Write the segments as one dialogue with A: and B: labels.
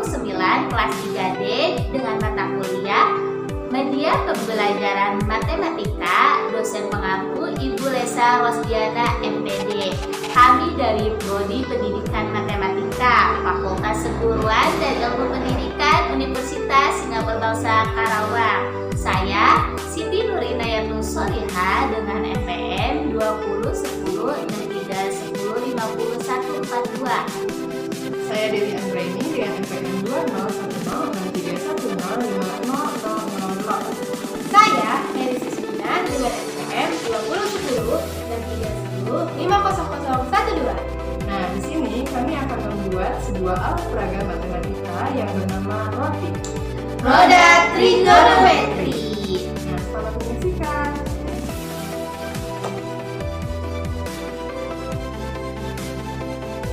A: 9 kelas 3D dengan mata kuliah Media Pembelajaran Matematika, dosen pengampu Ibu Lesa Rosdiana MPD. Kami dari Prodi Pendidikan Matematika, Fakultas Keguruan dan Ilmu Pendidikan Universitas Singapura Bangsa Karawang. Saya Siti Nur Inayatul Solihah dengan NPM 2010 dan 3105142.
B: Saya Dewi Anggraini dengan NPM 201063105000.
C: Saya Heri Sisina dengan NPM 2010 dan 310500012.
B: Nah, di sini kami akan membuat sebuah alat peraga matematika yang bernama roti.
A: Roda trigonometri.
B: Nah, selamat menyaksikan.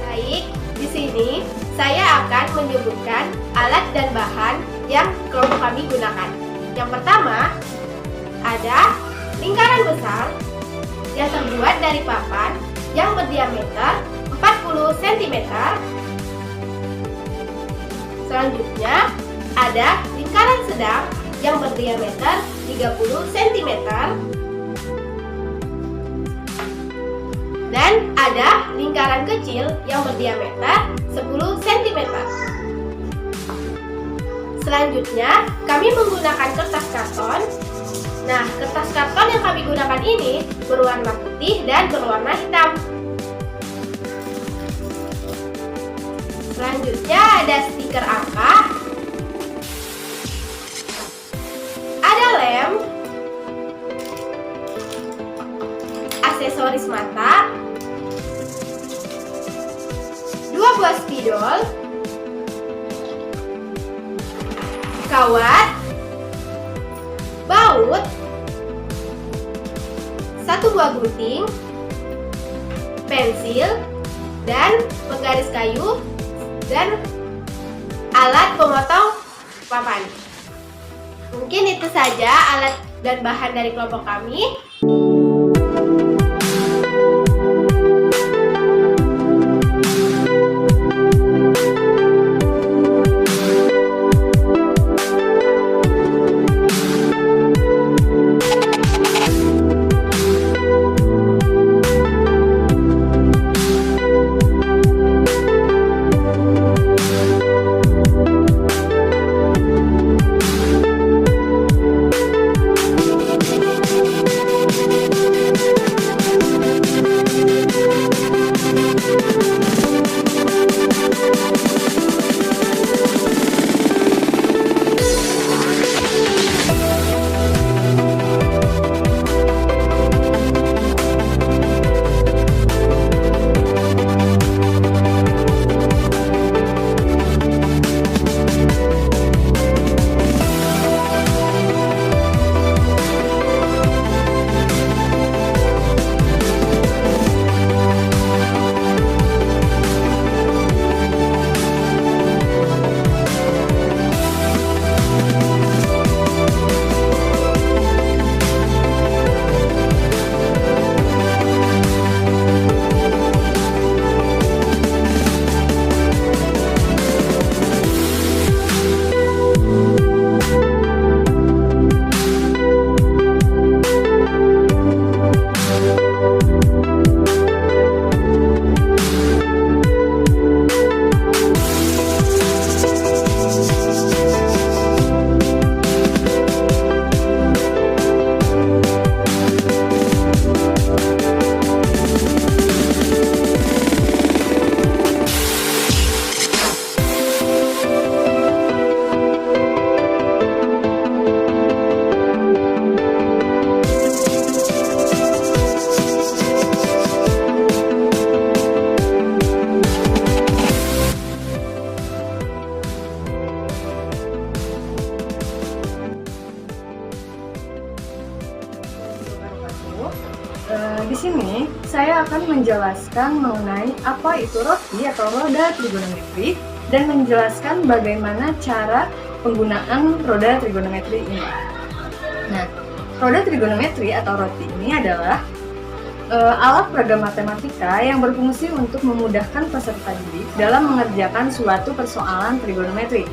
C: Baik, di sini saya akan menyebutkan alat dan bahan yang kelompok kami gunakan. Yang pertama, ada lingkaran besar yang terbuat dari papan yang berdiameter 40 cm. Selanjutnya, ada lingkaran sedang yang berdiameter 30 cm. Dan ada lingkaran kecil yang berdiameter 10 cm. Selanjutnya, kami menggunakan kertas karton. Nah, kertas karton yang kami gunakan ini berwarna putih dan berwarna hitam. Selanjutnya ada stiker angka, ada lem, aksesoris mata, 2 buah spidol, kawat, baut, 1 buah gunting, pensil, dan penggaris kayu, dan alat pemotong papan. Mungkin itu saja alat dan bahan dari kelompok kami.
B: Di sini saya akan menjelaskan mengenai apa itu roti atau roda trigonometri dan menjelaskan bagaimana cara penggunaan roda trigonometri ini. Nah, roda trigonometri atau roti ini adalah alat peraga matematika yang berfungsi untuk memudahkan peserta didik dalam mengerjakan suatu persoalan trigonometri.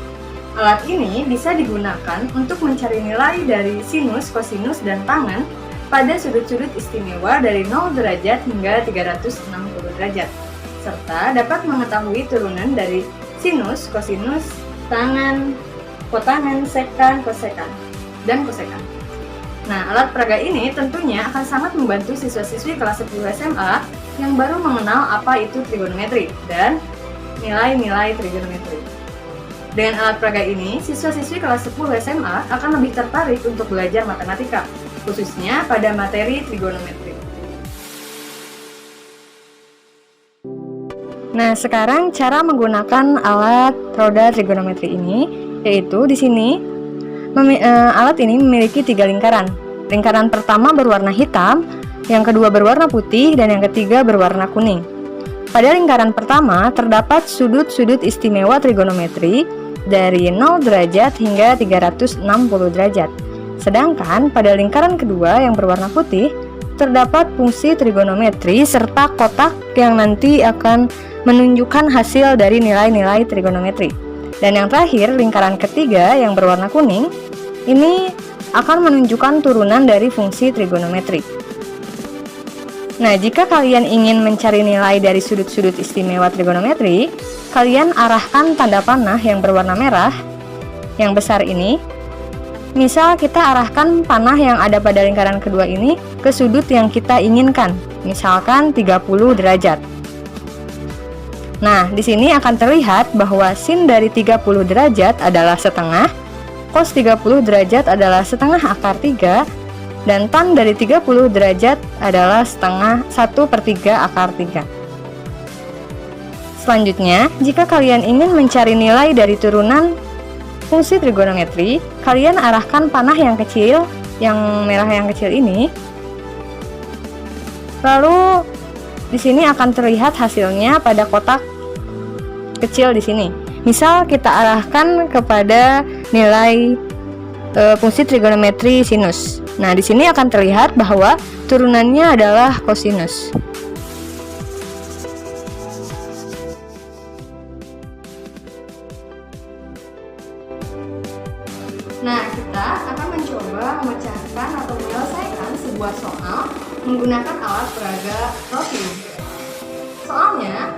B: Alat ini bisa digunakan untuk mencari nilai dari sinus, kosinus, dan tangen pada sudut-sudut istimewa dari 0 derajat hingga 360 derajat, serta dapat mengetahui turunan dari sinus, kosinus, tangen, kotangen, sekan, kosekan, dan kosekan. Nah, alat peraga ini tentunya akan sangat membantu siswa-siswi kelas 10 SMA yang baru mengenal apa itu trigonometri dan nilai-nilai trigonometri. Dengan alat peraga ini, siswa-siswi kelas 10 SMA akan lebih tertarik untuk belajar matematika, khususnya pada materi trigonometri. Nah, sekarang cara menggunakan alat roda trigonometri ini, yaitu di sini alat ini memiliki 3 lingkaran. Lingkaran pertama berwarna hitam, yang kedua berwarna putih, dan yang ketiga berwarna kuning. Pada lingkaran pertama terdapat sudut-sudut istimewa trigonometri dari 0 derajat hingga 360 derajat. Sedangkan pada lingkaran kedua yang berwarna putih terdapat fungsi trigonometri serta kotak yang nanti akan menunjukkan hasil dari nilai-nilai trigonometri. Dan yang terakhir, lingkaran ketiga yang berwarna kuning ini akan menunjukkan turunan dari fungsi trigonometri. Nah, jika kalian ingin mencari nilai dari sudut-sudut istimewa trigonometri, kalian arahkan tanda panah yang berwarna merah, yang besar ini. Misal kita arahkan panah yang ada pada lingkaran kedua ini ke sudut yang kita inginkan, misalkan 30 derajat. Nah, di sini akan terlihat bahwa sin dari 30 derajat adalah setengah, cos 30 derajat adalah setengah akar 3, dan tan dari 30 derajat adalah setengah 1/3 akar 3. Selanjutnya, jika kalian ingin mencari nilai dari turunan fungsi trigonometri, kalian arahkan panah yang kecil, yang merah yang kecil ini. Lalu di sini akan terlihat hasilnya pada kotak kecil di sini. Misal kita arahkan kepada nilai fungsi trigonometri sinus. Nah, di sini akan terlihat bahwa turunannya adalah kosinus. Nah, kita akan mencoba memecahkan atau menyelesaikan sebuah soal menggunakan alat peraga roti. Soalnya,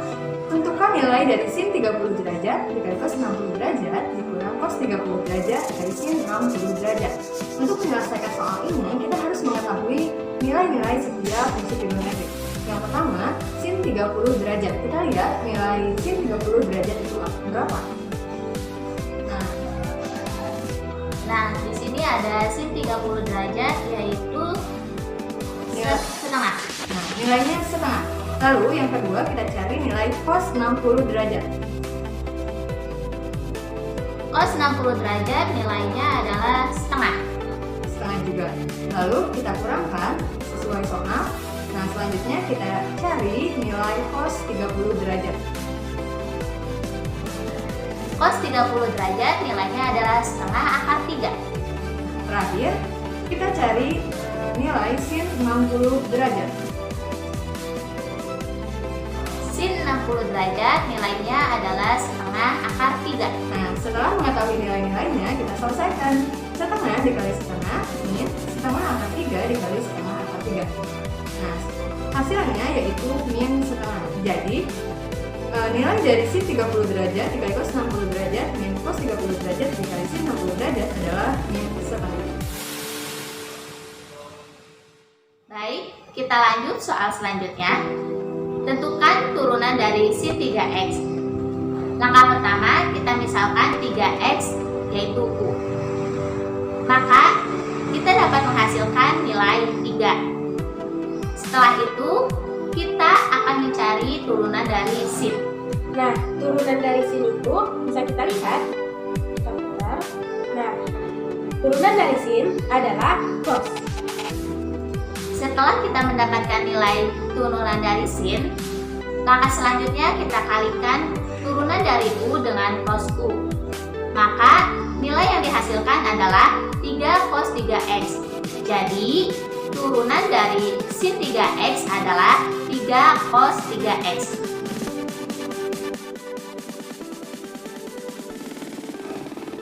B: tentukan nilai dari sin 30 derajat dikali cos 60 derajat dikurang cos 30 derajat dari sin 60 derajat. Untuk menyelesaikan soal ini, kita harus mengetahui nilai-nilai setiap fungsi trigonometri. Yang pertama, sin 30 derajat. Kita lihat nilai sin 30 derajat itu berapa?
A: Nah, di sini ada sin 30 derajat yaitu setengah.
B: Nah, nilainya setengah. Lalu yang kedua kita cari nilai cos 60 derajat.
A: Cos 60 derajat nilainya adalah setengah.
B: Setengah juga. Lalu kita kurangkan sesuai soal. Nah, selanjutnya kita cari nilai cos 30 derajat.
A: Cos 30 derajat nilainya adalah setengah akar 3.
B: Terakhir, kita cari nilai sin 60 derajat.
A: Sin 60 derajat nilainya adalah setengah akar 3.
B: Nah, setelah mengetahui nilai-nilainya, kita selesaikan. Setengah dikali setengah, min setengah akar 3 dikali setengah akar 3. Nah, hasilnya yaitu min setengah. Jadi, nilai dari sin 30 derajat dikali cos 60 derajat min cos 30 derajat dikali sin 60 derajat adalah min setengah.
A: Baik, kita lanjut soal selanjutnya. Tentukan turunan dari sin 3x. Langkah pertama, kita misalkan 3x yaitu U. Maka, kita dapat menghasilkan nilai 3. Setelah itu, kita akan mencari turunan dari sin.
C: Nah, turunan dari sin itu bisa kita lihat. Nah, turunan dari sin adalah cos.
A: Setelah kita mendapatkan nilai turunan dari sin, langkah selanjutnya kita kalikan turunan dari U dengan cos U. Maka nilai yang dihasilkan adalah 3 cos 3x. Jadi turunan dari sin 3x adalah 3 cos 3x.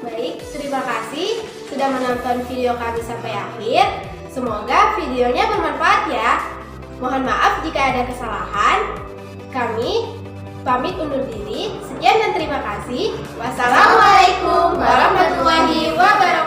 C: Baik, terima kasih sudah menonton video kami sampai akhir. Semoga videonya bermanfaat ya. Mohon maaf jika ada kesalahan. Kami pamit undur diri. Sekian dan terima kasih. Wassalamualaikum warahmatullahi wabarakatuh.